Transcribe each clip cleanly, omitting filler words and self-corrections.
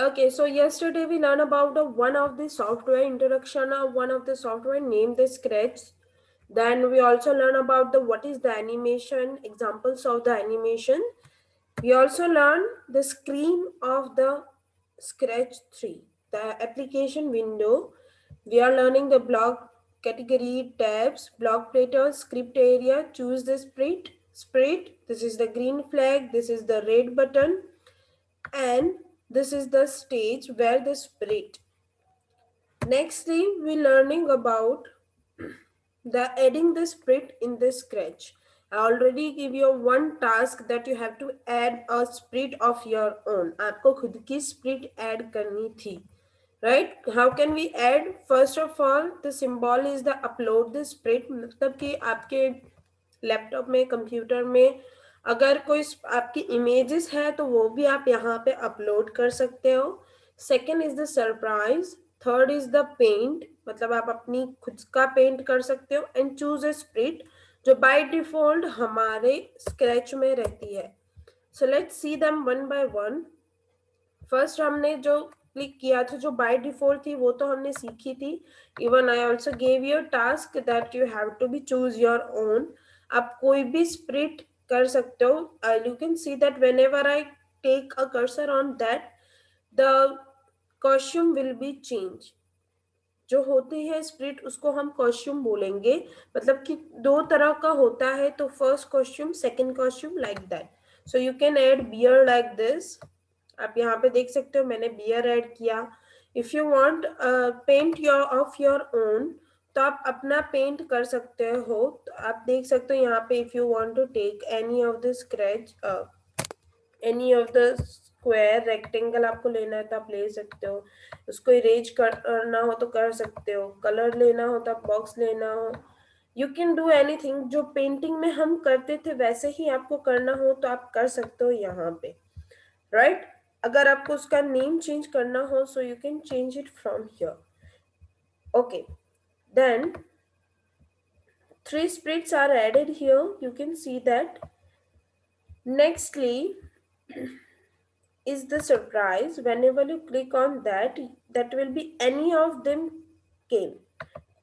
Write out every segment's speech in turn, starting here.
Okay, so yesterday we learned about one of the software introduction of one of the software named the Scratch. Then we also learn about the what is the animation, examples of the animation. We also learn the screen of the Scratch 3, the application window. We are learning the block category tabs, block platter, script area, choose the spread. This is the green flag, this is the red button, and this is the stage where the spread. Nextly, we learning about the adding the spread in the Scratch. I already give you one task that you have to add a spread of your own. आपको खुद की spread add करनी थी, right? How can we add? First of all, the symbol is the upload the spread. मतलब कि आपके laptop में computer में अगर कोई आपकी इमेजेस है तो वो भी आप यहाँ पे अपलोड कर सकते हो. Second is the surprise. Third is the paint, मतलब आप अपनी खुद का पेंट कर सकते हो. एंड चूज ए स्प्रिट जो बाय डिफॉल्ट हमारे स्क्रैच में रहती है. So let's see them one by one. First हमने जो क्लिक किया था जो बाय डिफॉल्ट थी वो तो हमने सीखी थी. Even I also gave you task that you have to be choose your own. आप कोई भी स्प्रिट कर सकते हो. You can see that whenever I take a cursor on that the costume will be change. जो होती है spirit उसको हम कॉस्ट्यूम बोलेंगे. मतलब कि दो तरह का होता है, तो first costume second costume like that. So you can add bear like this. आप यहाँ पे देख सकते हो मैंने बियर ऐड किया. If you want paint your of your own तो आप अपना पेंट कर सकते हो. तो आप देख सकते हो यहाँ पे if you want to take any of the Scratch any of the square rectangle आपको लेना है तो आप ले सकते हो. उसको इरेज करना हो तो कर सकते हो. कलर लेना हो तो आप बॉक्स लेना हो. You can do anything. जो पेंटिंग में हम करते थे वैसे ही आपको करना हो तो आप कर सकते हो यहाँ पे, राइट? अगर आपको उसका नेम चेंज करना हो so you can change it from here. Okay, then three sprites are added here. You can see that. Nextly is the surprise. Whenever you click on that, that will be any of them came.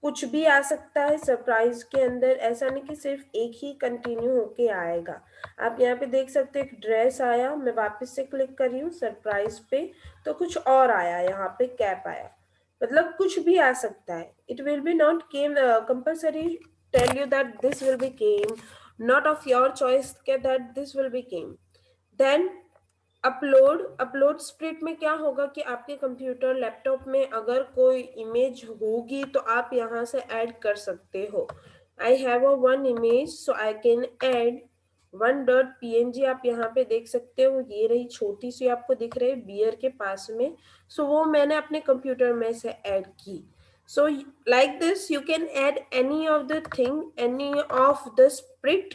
कुछ भी आ सकता है surprise के अंदर. ऐसा नहीं कि सिर्फ एक ही कंटिन्यू होके आएगा. आप यहाँ पे देख सकते हो एक ड्रेस आया. मैं वापस से क्लिक कर रही हूँ सरप्राइज पे तो कुछ और आया. यहाँ पे कैप आया. मतलब कुछ भी आ सकता है. It will be not came compulsory tell you that this will be came. Not of your choice that this will be came. Then upload sprite में क्या होगा कि आपके कंप्यूटर लैपटॉप में अगर कोई इमेज होगी तो आप यहाँ से ऐड कर सकते हो. I have a one image so I can add one dot png. आप यहाँ पे देख सकते हो ये रही छोटी सी आपको दिख रही है बियर के पास में. सो वो मैंने अपने कंप्यूटर में से ऐड की. So like this you can add any of the thing any of the spirit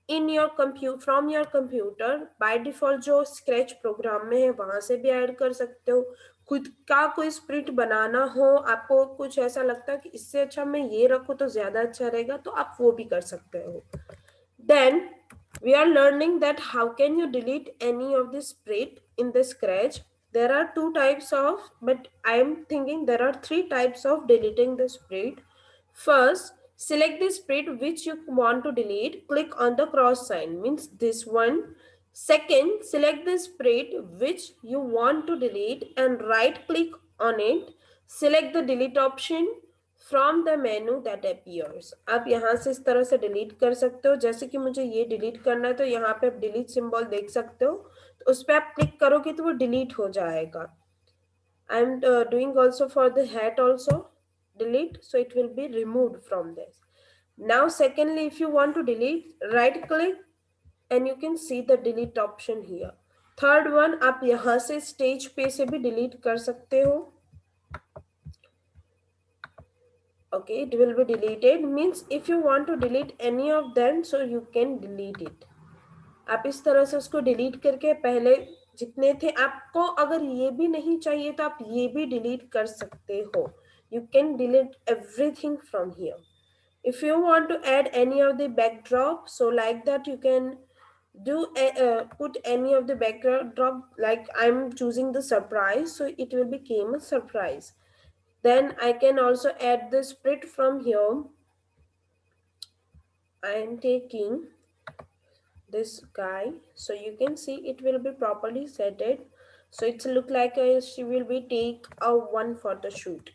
in your computer from your computer. By default जो स्क्रैच प्रोग्राम में है वहां से भी ऐड कर सकते हो. खुद का कोई स्प्रिट बनाना हो, आपको कुछ ऐसा लगता है कि इससे अच्छा मैं ये रखूं तो ज्यादा अच्छा रहेगा तो आप वो भी कर सकते हो. Then we are learning that how can you delete any of the spread in the scratch. There are two types of, but I am thinking there are three types of deleting the spread. First, select the spread which you want to delete. Click on the cross sign, means this one. Second, select the spread which you want to delete and right click on it. Select the delete option from the menu that appears. आप यहाँ से इस तरह से delete कर सकते हो. जैसे कि मुझे ये डिलीट करना है तो यहाँ पे आप डिलीट सिंबल देख सकते हो. तो उस पर आप क्लिक करोगे तो वो डिलीट हो जाएगा. I am doing also for the hat also delete, so it will be removed from this. Now secondly, if you want to delete, right click and you can see the delete option here. Third one, आप यहाँ से stage पे से भी delete कर सकते हो. Okay, it will be deleted, means if you want to delete any of them so you can delete it. आप इस तरह से उसको डिलीट करके पहले जितने थे आपको अगर ये भी नहीं चाहिए तो आप ये भी डिलीट कर सकते हो. You can delete everything from here. If you want to add any of the backdrop, so like that you can put any of the backdrop, like I'm choosing the surprise, so it will become a surprise. Then I can also add the split from here. I am taking this guy, so you can see it will be properly set it, so it's look like she will be take a one photo shoot.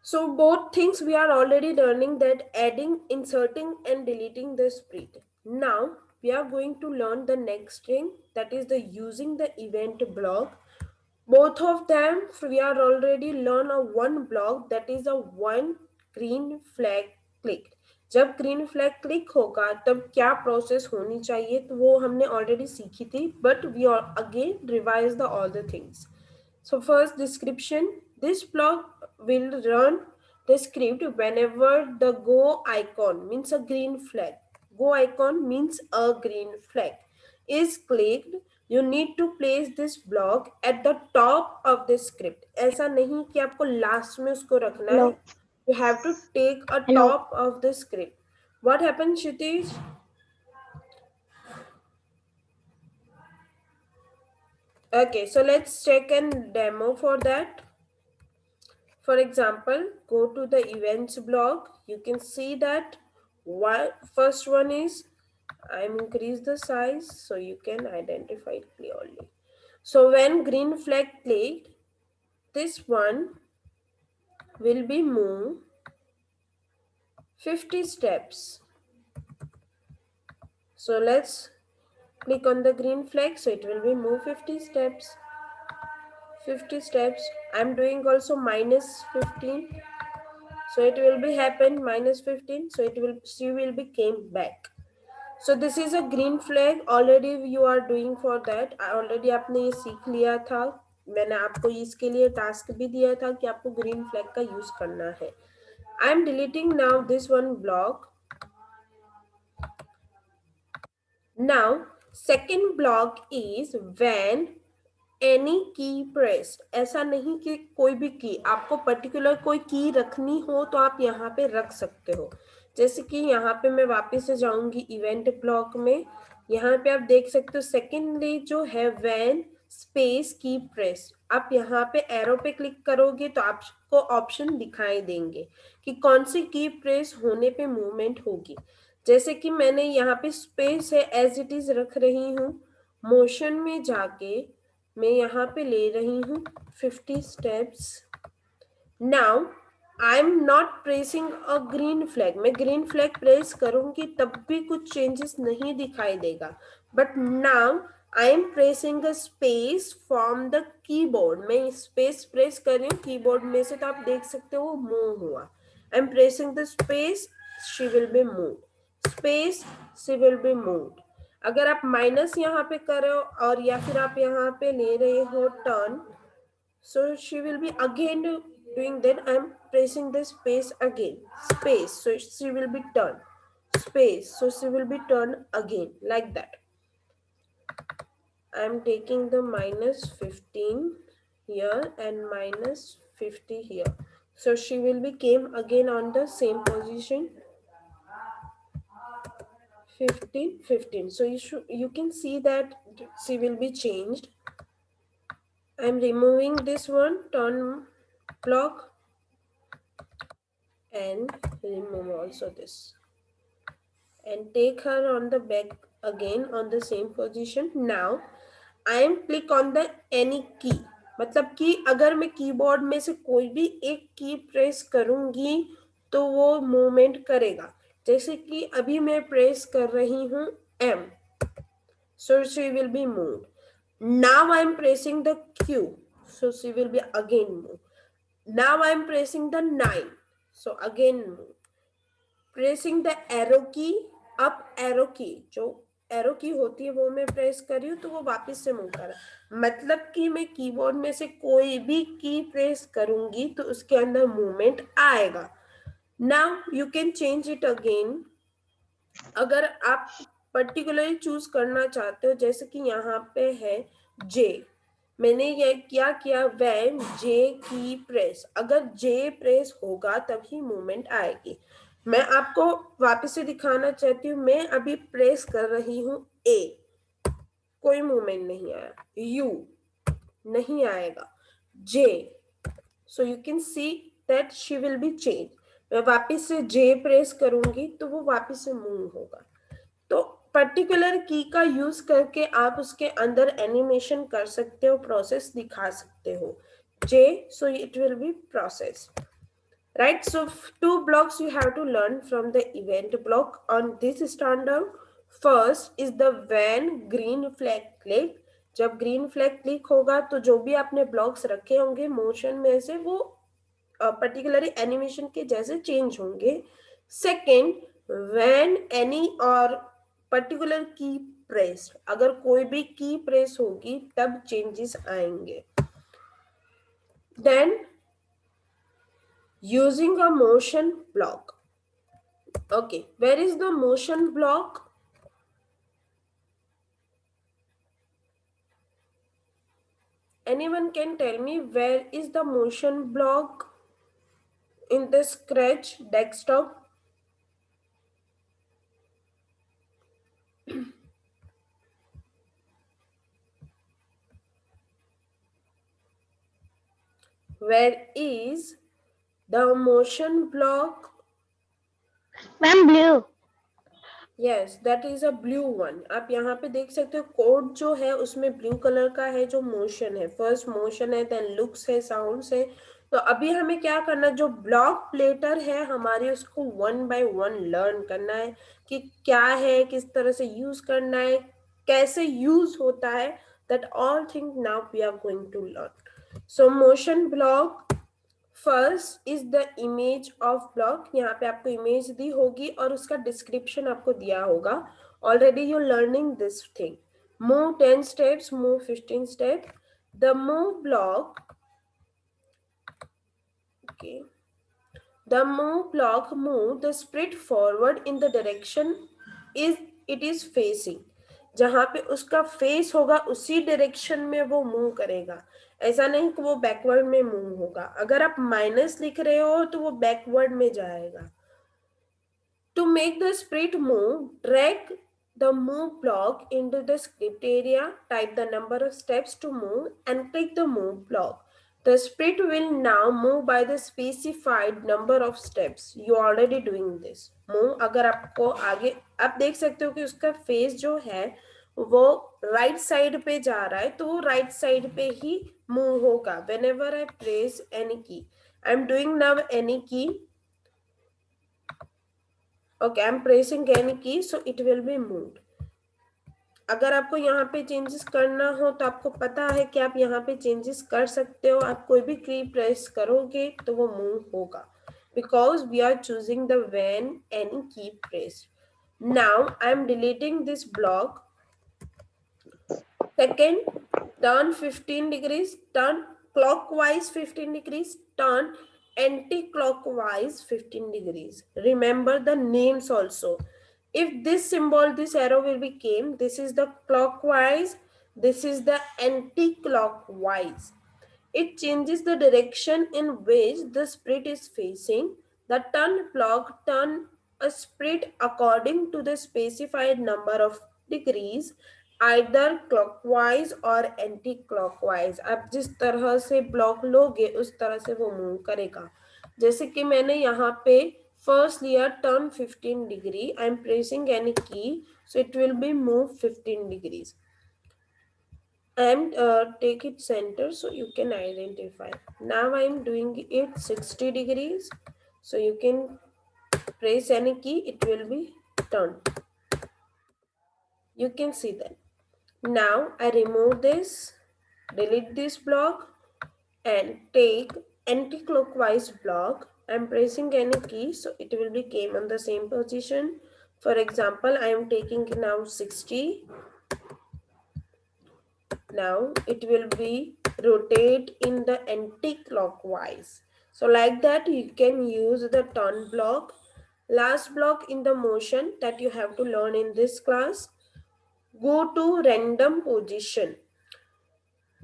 So both things we are already learning, that adding, inserting and deleting the split. Now we are going to learn the next thing, that is the using the event block. Both of them we are already learn a one block, that is a one green flag click. जब green flag click होगा तब क्या process होनी चाहिए, तो वो हमने already सीखी थी, but we again revise the all the things. So first description, this block will run the script whenever the go icon, means a green flag. Go icon means a green flag is clicked. You need to place this block at the top of the script. ऐसा नहीं कि आपको last में उसको रखना है. Hello. You have to take a Hello. top of the script. What happens, Kshitij? Okay, so let's check and demo for that. For example, go to the events blog. You can see that first one is, I'm increase the size so you can identify it clearly. So when green flag clicked, this one will be moved 50 steps. So let's click on the green flag, so it will be moved 50 steps. 50 steps. I'm doing also minus 15. So it will be happen minus 15. So she will be came back. So this is a green flag. Already you are doing for that. Already आपने ये सीख लिया था. मैंने आपको इसके लिए task भी दिया था कि आपको ग्रीन फ्लैग का यूज करना है. I am deleting now this one block. Now second block is when any की प्रेस्ड. ऐसा नहीं कि कोई भी की, आपको पर्टिकुलर कोई की रखनी हो तो आप यहाँ पे रख सकते हो. जैसे कि यहाँ पे मैं वापस से जाऊंगी इवेंट ब्लॉक में. यहाँ पे आप देख सकते हो सेकेंडली जो है व्हेन स्पेस की प्रेस. आप यहाँ पे एरो पे क्लिक करोगे तो आपको ऑप्शन दिखाई देंगे कि कौन सी की प्रेस होने पे मूवमेंट होगी. जैसे कि मैंने यहाँ पे स्पेस है एज इट इज रख रही हूँ. मोशन में जाके मैं यहाँ पे ले रही हूँ 50 steps. Now I am not pressing a green flag. मैं ग्रीन फ्लैग प्रेस करूंगी तब भी कुछ चेंजेस नहीं दिखाई देगा. But now I am pressing a space from the keyboard. मैं स्पेस प्रेस कर रही हूँ कीबोर्ड में से, तो आप देख सकते हो वो मूव हुआ. आई am pressing the space, she will be move. Space, she will be moved. अगर आप माइनस यहाँ पे कर रहे हो और या फिर आप यहाँ पे ले रहे हो turn, so she will be again doing that. I'm pressing the space again, space, so she will be turned, space, so she will be turned again, like that. I'm taking the minus 15 here and minus 50 here, so she will be came again on the same position. 15 15, so you can see that she will be changed. I'm removing this one turn block and remove also this, and take her on the back again on the same position. Now I am click on the any key. मतलब कि अगर मैं keyboard में से कोई भी एक की प्रेस करूंगी तो वो मूवमेंट करेगा. जैसे कि अभी मैं प्रेस कर रही हूँ M, so she will be moved. Now I am pressing the Q, so she will be again moved. Now I am pressing the 9, so again move. Pressing the arrow की, up arrow की, जो arrow की होती है वो मैं press कर रही हूँ तो वो वापस से मूव कर रहा है. मतलब कि मैं कीबोर्ड में से कोई भी की प्रेस करूंगी तो उसके अंदर मूवमेंट आएगा. Now you can change it again. अगर आप पर्टिकुलरली चूज करना चाहते हो, जैसे कि यहाँ पे है जे, मैंने ये क्या किया व्हेन जे की प्रेस. अगर जे प्रेस होगा तभी मूवमेंट आएगी. मैं आपको वापस से दिखाना चाहती हूँ, मैं अभी प्रेस कर रही हूँ ए, कोई मूवमेंट नहीं आया, यू नहीं आएगा, जे, so you can see that she will be change. मैं वापस से जे प्रेस करूंगी तो वो वापस से मूव होगा। तो पर्टिकुलर की का यूज करके आप उसके अंदर एनिमेशन कर सकते हो, प्रोसेस दिखा सकते हो। जे, so it will be process, right? So two blocks you have to learn from the event block on this standard. First is the when green flag click, जब ग्रीन फ्लैग क्लिक होगा तो जो भी आपने ब्लॉक्स रखे होंगे motion में से वो पर्टिकुलरली एनिमेशन के जैसे चेंज होंगे। सेकेंड, व्हेन एनी और पर्टिकुलर की प्रेस, अगर कोई भी की प्रेस होगी तब चेंजेस आएंगे। Then using a motion block. Okay, where is the motion block? Anyone can tell me where is the motion block in the Scratch desktop? Where is the motion block? Ma'am blue. Yes, that is a blue one. आप यहाँ पे देख सकते हो code जो है उसमें blue colour का है, जो मोशन है, फर्स्ट मोशन है, देन लुक्स है, साउंड्स है। तो अभी हमें क्या करना है, जो ब्लॉक प्लेटर है हमारे उसको वन बाय वन लर्न करना है कि क्या है, किस तरह से यूज करना है, कैसे यूज होता है। That all thing now we are going to learn. So motion block first is the image of block. यहाँ पे आपको इमेज दी होगी और उसका डिस्क्रिप्शन आपको दिया होगा। Already you learning this thing. Move 10 steps, move 15 step. The move block, okay, the move block move the sprite forward in the direction is it is facing। जहां पे उसका फेस होगा उसी डायरेक्शन में वो मूव करेगा। ऐसा नहीं कि वो बैकवर्ड में मूव होगा। अगर आप माइनस लिख रहे हो तो वो बैकवर्ड में जाएगा। To make the sprite move, drag the move block into the script area, type the number of steps to move and click the move block. The sprite will now move by the specified number of steps. You are already doing this. Move, अगर आपको आगे आप देख सकते हो कि उसका face जो है वो राइट साइड पे जा रहा है तो वो राइट साइड पे ही मूव होगा। Whenever I press any key, I am doing now any key. Okay, I'm pressing any key, so it will be moved. अगर आपको यहाँ पे चेंजेस करना हो तो आपको पता है कि आप यहाँ पे चेंजेस कर सकते हो। आप कोई भी की प्रेस करोगे तो वो मूव होगा, because we are choosing the when any key pressed. Now I am deleting this block. Second, turn 15 degrees, turn clockwise 15 degrees, turn anti-clockwise 15 degrees. Remember the names also. If this symbol, this arrow will be came, this is the clockwise, this is the anti-clockwise. It changes the direction in which the sprite is facing. The turn block turn a sprite according to the specified number of degrees, either clockwise और anti clockwise. आप जिस तरह से block लोगे उस तरह से वो मूव करेगा। जैसे कि मैंने यहाँ पे फर्स्ट लिया turn 15 degree, I am pressing any key, so it will be move 15 degrees and take it center so you can identify. Now I am doing it 60 degrees, so you can press any key, it will be turned. You can see that. Now I remove this, delete this block and take anti-clockwise block. I am pressing any key, so it will be came on the same position. For example, I am taking now 60. Now it will be rotate in the anti-clockwise. So like that you can use the turn block. Last block in the motion that you have to learn in this class. Go to random position.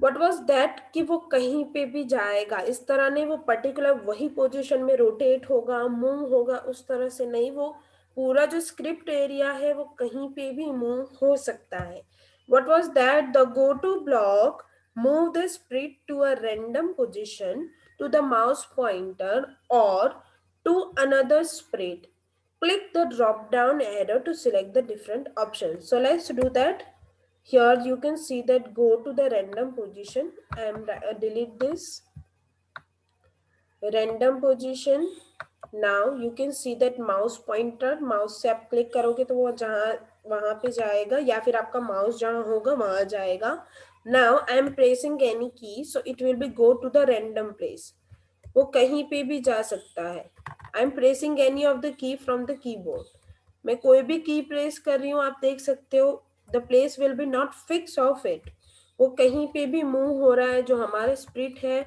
What was that कि वो कहीं पे भी जाएगा, इस तरह नहीं वो पर्टिकुलर वही पोजीशन में रोटेट होगा, मूव होगा, उस तरह से नहीं, वो पूरा जो स्क्रिप्ट एरिया है वो कहीं पे भी मूव हो सकता है. What was that the go to block move the sprite to a random position to the mouse pointer और to another sprite. Click the drop down arrow to select the different options. So let's do that. Here you can see that go to the random position. I am delete this random position. Now you can see that mouse pointer, mouse से आप click करोगे तो वो जहाँ वहाँ पे जाएगा, या फिर आपका माउस जहाँ होगा वहाँ जाएगा. Now I am pressing any key, so it will be go to the random place. वो कहीं पे भी जा सकता है. आई am pressing any of the key from the keyboard. मैं कोई भी की प्रेस कर रही हूँ, आप देख सकते हो the place will be not fix of it. वो कहीं पे भी मूव हो रहा है. जो हमारा स्प्रिट है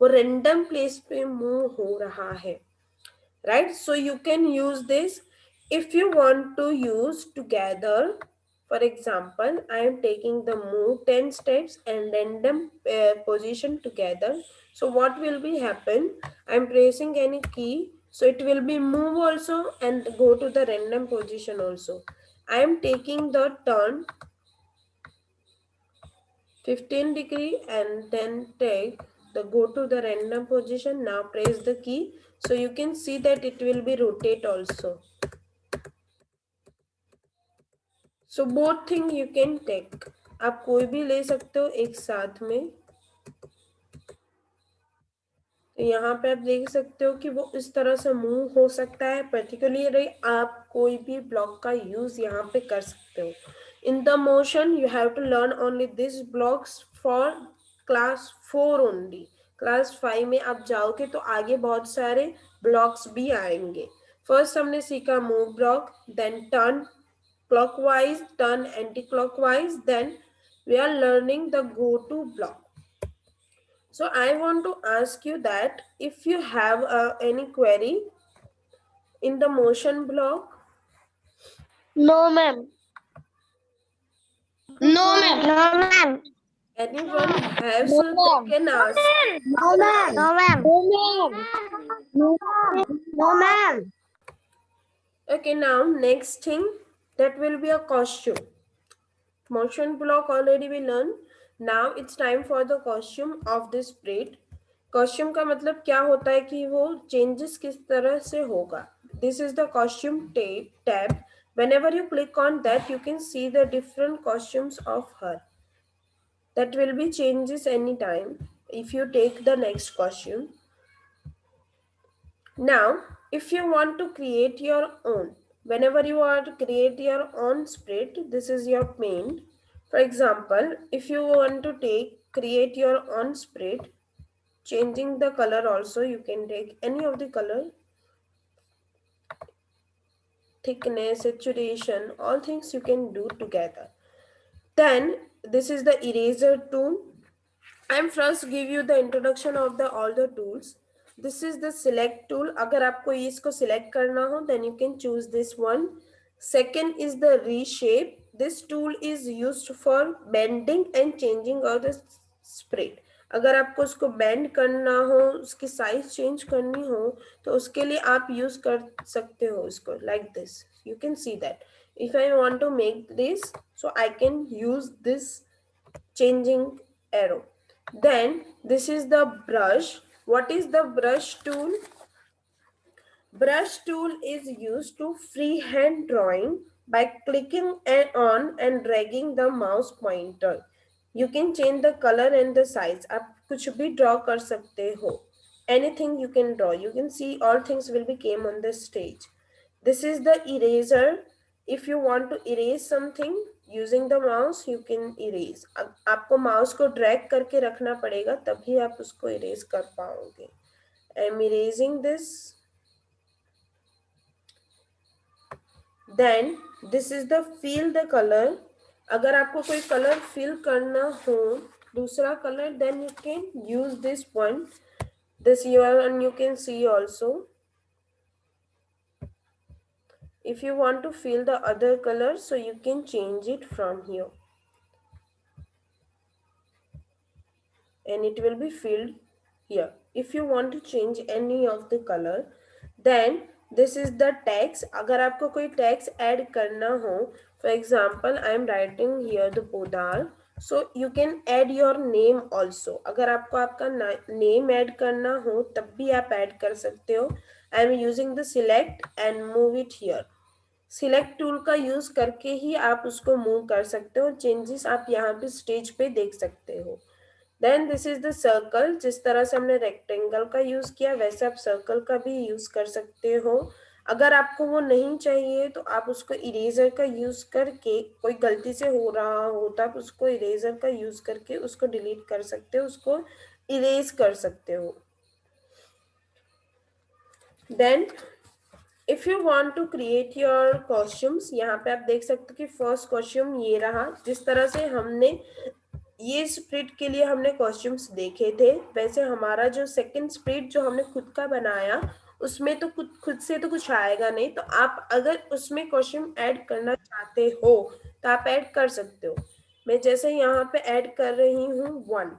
वो रेंडम प्लेस पे मूव हो रहा है. Right, so you can use this if you want to use together. For example, I am taking the move 10 steps and random position together. So what will be happen, I am pressing any key, so it will be move also and go to the random position also. I am taking the turn 15 degree and then take the go to the random position. Now press the key, so you can see that it will be rotate also. So both thing you can take. आप कोई भी ले सकते हो एक साथ में. तो यहाँ पे आप देख सकते हो कि वो इस तरह से मूव हो सकता है. पर्टिकुलरली आप कोई भी ब्लॉक का यूज यहाँ पे कर सकते हो. In the motion you have to learn only this blocks for class 4 only. Class 5 में आप जाओगे तो आगे बहुत सारे ब्लॉक्स भी आएंगे. फर्स्ट हमने सीखा move block, then turn clockwise, turn anti-clockwise, then we are learning the go to block. So I want to ask you that if you have any query in the motion block, No, ma'am. No, ma'am. No, ma'am. anyone have, No, so they ma'am. can ask. No, ma'am. No, ma'am. No, ma'am. No, ma'am. No, ma'am. Okay, now next thing, that will be a costume. Motion block already we learned. Now it's time for the costume of this braid. Costume का मतलब क्या होता है कि वो changes किस तरह से होगा. This is the costume tab. whenever you click on that you can see the different costumes of her. That will be changes anytime if you take the next costume. Now if you want to create your own, whenever you want to create your own spread, this is your paint. For example, if you want to create your own spread, changing the color also, you can take any of the color, thickness, saturation, all things you can do together. Then this is the eraser tool. I am first give you the introduction of the all the tools. This is the select tool. अगर आपको इसको select करना हो, then you can choose this one. Second is the reshape. This tool is used for bending and changing of the spread. अगर आपको उसको bend करना हो, उसकी साइज चेंज करनी हो, तो उसके लिए आप यूज कर सकते हो इसको like this. You can see that if I want to make this, so I can use this changing arrow. Then this is the brush. What is the brush tool? Brush tool is used to freehand drawing by clicking on and dragging the mouse pointer. You can change the color and the size. आप कुछ भी draw कर सकते हो. Anything you can draw. You can see all things will be came on the stage. This is the eraser. If you want to erase something using the mouse, you can erase. अब आपको mouse को drag करके रखना पड़ेगा, तभी आप उसको erase कर पाओगे. I am erasing this. Then this is the fill the color. अगर आपको कोई color fill करना हो, दूसरा color, then you can use this one. This here and you can see also. If you want to fill the other color, so you can change it from here. and it will be filled here. If you want to change any of the color, then this is the text. अगर आपको कोई text add करना हो, for example I am writing here the podar, so you can add your name also. अगर आपको आपका name add करना हो तब भी आप add कर सकते हो. I am using the select and move it here. Select tool का यूज करके ही आप उसको मूव कर सकते हो. चेंजेस आप यहाँ पे स्टेज पे देख सकते हो. Then this is the circle. जिस तरह से हमने रेक्टेंगल का यूज किया वैसे आप सर्कल का भी यूज कर सकते हो. अगर आपको वो नहीं चाहिए तो आप उसको इरेजर का यूज करके, कोई गलती से हो रहा हो तो आप उसको इरेजर का यूज करके उसको डिलीट कर सकते हो, उसको इरेज कर सकते हो. Then if you want to create your costumes, यहाँ पे आप देख सकते हो कि फर्स्ट कॉस्ट्यूम ये रहा. जिस तरह से हमने ये स्प्रिट के लिए हमने कॉस्ट्यूम्स देखे थे, वैसे हमारा जो सेकंड स्प्रिट जो हमने खुद का बनाया उसमें तो खुद से तो कुछ आएगा नहीं. तो आप अगर उसमें कॉस्ट्यूम ऐड करना चाहते हो तो आप ऐड कर सकते हो. मैं जैसे यहाँ पे ऐड कर रही हूँ 1.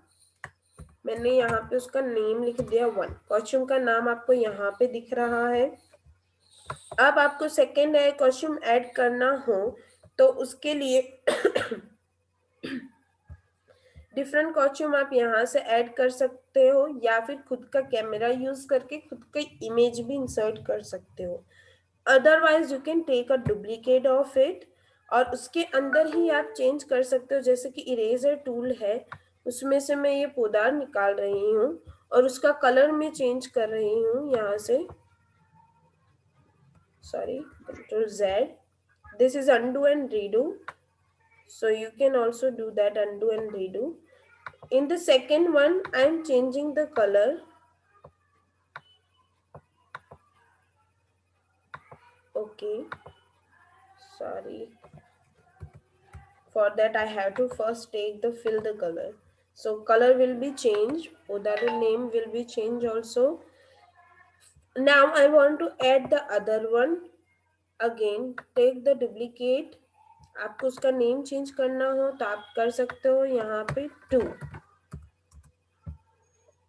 मैंने यहाँ पे उसका नेम लिख दिया 1. कॉस्ट्यूम का नाम आपको यहाँ पे दिख रहा है. अब आपको सेकेंड कॉस्ट्यूम ऐड करना हो तो उसके लिए डिफरेंट कॉस्ट्यूम आप यहाँ से ऐड कर सकते हो, या फिर खुद का कैमरा यूज करके खुद का इमेज भी इंसर्ट कर सकते हो. Otherwise you can take a duplicate of it और उसके अंदर ही आप चेंज कर सकते हो. जैसे कि इरेजर टूल है, उसमें से मैं ये पोदार निकाल रही हूँ और उसका कलर में चेंज कर रही हूँ यहाँ से. Sorry, Ctrl Z. This is undo and redo, so you can also do that, undo and redo. In the second one I am changing the color. Okay, sorry, for that I have to first take the fill the color. So color will be changed, Podar name will be changed also. Now I want to add the other one. Again take the duplicate. आपको उसका name change करना हो तो आप कर सकते हो यहाँ पे 2.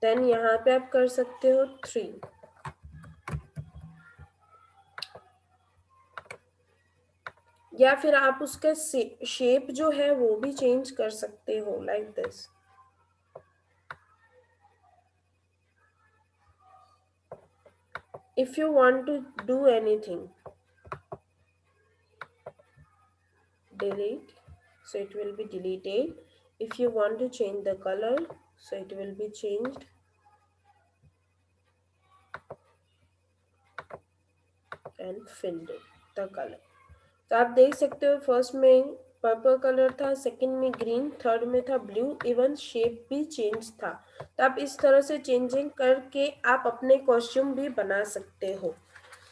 देन यहाँ पे आप कर सकते हो 3. या फिर आप उसका शेप जो है वो भी चेंज कर सकते हो like this. If you want to do anything, delete, so it will be deleted. If you want to change the color, so it will be changed. And filled the color. तो आप देख सकते हो first में purple colour था, second में green, third में था ब्लू, इवन शेप भी चेंज था. तो आप इस तरह से चेंजिंग करके आप अपने कॉस्ट्यूम भी बना सकते हो.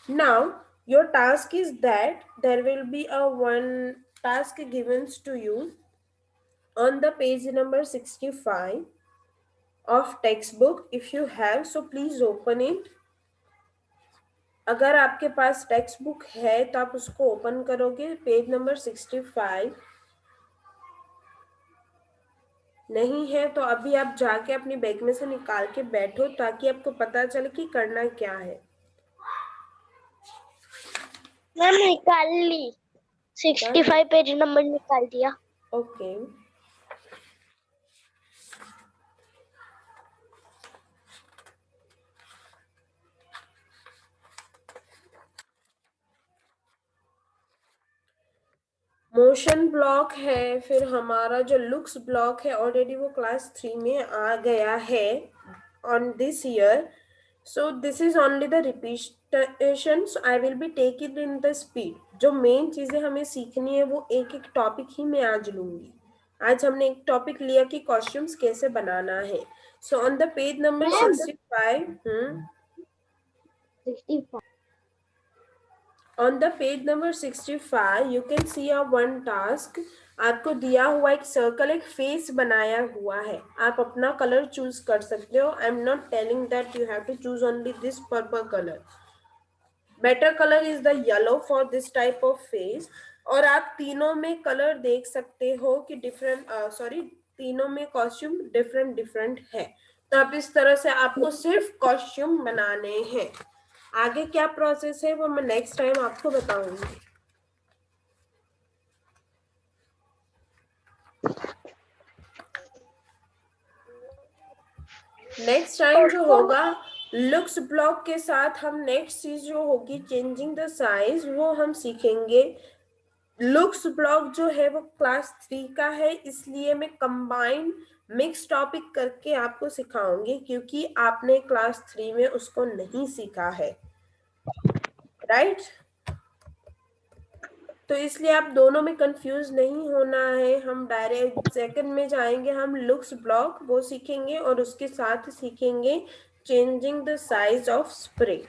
Now your task is that there will be a one task given to you on the page number 65 of textbook. If you have, so please open it. अगर आपके पास टेक्स्ट बुक है तो आप उसको ओपन करोगे. पेज नंबर 65 नहीं है तो अभी आप जाके अपनी बैग में से निकाल के बैठो ताकि आपको पता चले कि करना क्या है. मैम निकाल ली. 65 पेज नंबर निकाल दिया. ओके मोशन ब्लॉक है. फिर हमारा जो लुक्स ब्लॉक है ऑलरेडी वो क्लास 3 में आ गया है on this year. So this is only the repetition. So I will be take it in the speed. जो मेन चीजें हमें सीखनी है वो एक एक टॉपिक ही मैं आज लूंगी. आज हमने एक टॉपिक लिया कि कॉस्ट्यूम्स कैसे बनाना है. So on the page number 65 65. On the page number 65 you can see a one task. आपको दिया हुआ एक सर्कल, एक फेस बनाया हुआ है. आप अपना कलर चूज कर सकते हो. I am not telling that you have to choose only this purple colour. Better colour is the yellow for this type of face. और आप तीनों में कलर देख सकते हो कि डिफरेंट तीनों में कॉस्ट्यूम डिफरेंट डिफरेंट है। तो आप इस तरह से आपको सिर्फ कॉस्ट्यूम बनाने हैं। आगे क्या प्रोसेस है वो मैं नेक्स्ट टाइम आपको बताऊंगी। नेक्स्ट टाइम जो होगा लुक्स ब्लॉक के साथ हम नेक्स्ट चीज जो होगी चेंजिंग द साइज, वो हम सीखेंगे। लुक्स ब्लॉक जो है वो क्लास 3 का है, इसलिए मैं कंबाइंड मिक्स टॉपिक करके आपको सिखाऊंगी, क्योंकि आपने क्लास 3 में उसको नहीं सीखा है, राइट? तो इसलिए आप दोनों में कंफ्यूज नहीं होना है। हम डायरेक्ट सेकंड में जाएंगे, हम लुक्स ब्लॉक वो सीखेंगे और उसके साथ सीखेंगे changing the size of spray.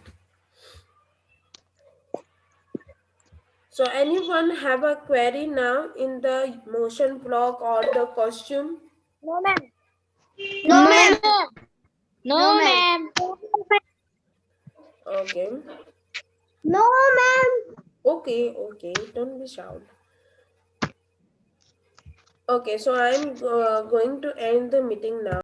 So anyone have a query now in the motion block or the costume? No, ma'am. No, ma'am. No, ma'am. Okay. No, ma'am. Okay, don't be shout. Okay, so I'm going to end the meeting now.